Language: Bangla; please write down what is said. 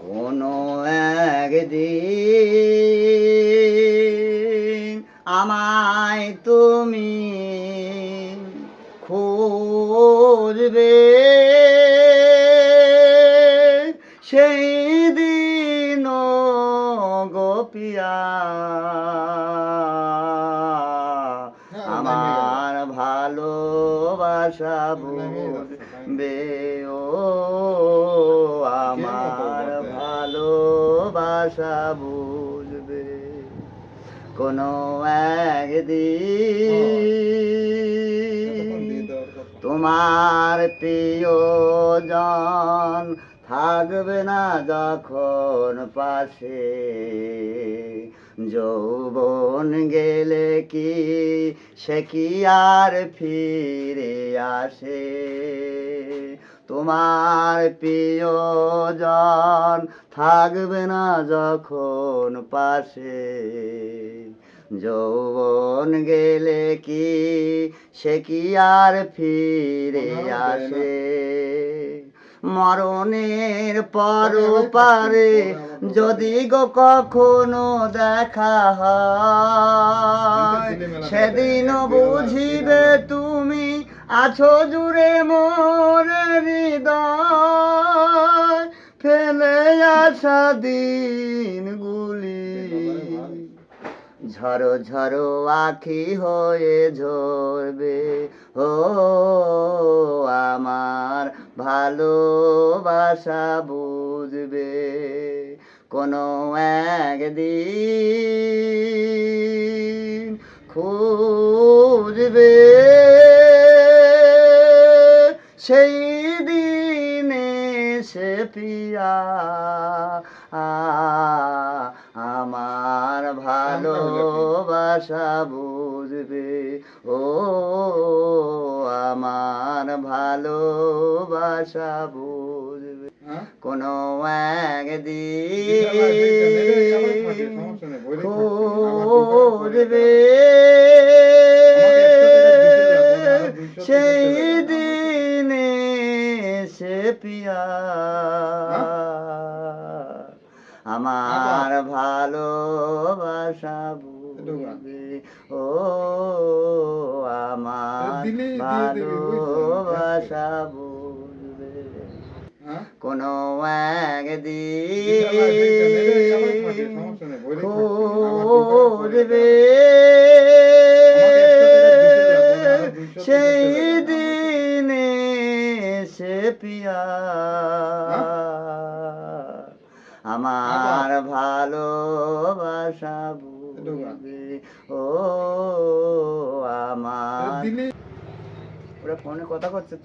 কোনো একদিন আমায় তুমি খুঁজবে, সেই দিন গো পিয়া আমার ভালোবাসা বুঝবে, ও আমার ভালোবাসা বুঝবে। কোনো একদিন তোমার প্রিয়জন থাকবে না যখন পাশে, যৌবন গেলে কি সে কি আর ফিরে আসে? তোমার প্রিয়জন থাকবে না যখন পাশে, যৌবন গেলে কি সে কি আর ফিরে আসে? মরণের পর পারে যদি গো কখনো দেখা হয়, সেদিন বুঝিবে তুমি আছো জুড়ে মোর হৃদয়, ফেলে আসা দিনগুলি ঝড়ো ঝড়ো আখি হয়ে ঝরবে, ও আমার ভালোবাসা বুঝবে। কোনো একদিন খুঁজবে, সেই দিনে সে পিয়া আমার ভালোবাসা বুঝবে, ও আমার ভালোবাসা বুঝবে। কোনো একদিন খুঁজবে, সেই দিনে সে পিয়া আমার ভালোবাসা বুঝবে, ও আমার ভালোবাসা বুঝবে। কোনো একদিন খুঁজবে, সেই দিনে সে পিয়া আমার ভালোবাসা বুঝবে, ও আমার। ওরা ফোনে কথা করছে।